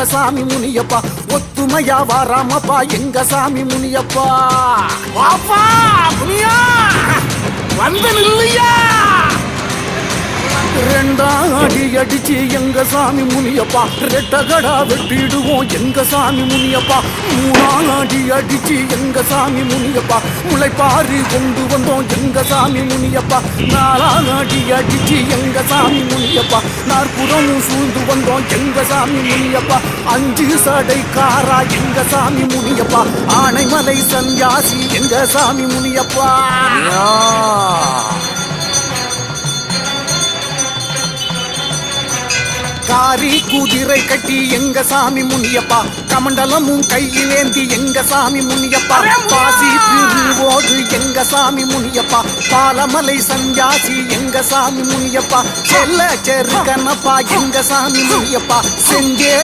எங்க சாமி முனியப்பா ஒத்துமையா வாராமப்பா எங்க சாமி முனியப்பா வாப்பா முனியா வந்து நில்லையா ரெண்டாம் அடி அடிச்சு எங்க சாமி முனியப்பா ரெட்டகடா வெட்டிடுவோம் எங்க சாமி முனியப்பா மூணாம் அடி அடிச்சு எங்க சாமி முனியப்பா முளைப்பாரி கொண்டு வந்தோம் எங்க சாமி முனியப்பா நாலாம் அடி அடிச்சு எங்க சாமி முனியப்பா நாற்புறமும் சூழ்ந்து வந்தோம் எங்க சாமி முனியப்பா அஞ்சு சடைக்காரா எங்க சாமி முனியப்பா ஆனைமலை சன்யாசி எங்க சாமி முனியப்பா காரி குதிரை கட்டி எங்க சாமி முனியப்பா கமண்டலமும் கையிலேந்தி எங்க சாமி முனியப்பா பாசி திருவோடு எங்க சாமி முனியப்பா பாலமலை சன்யாசி எங்க சாமி முனியப்பா செல்ல செருகனப்பா எங்க சாமி முனியப்பா செஞ்சே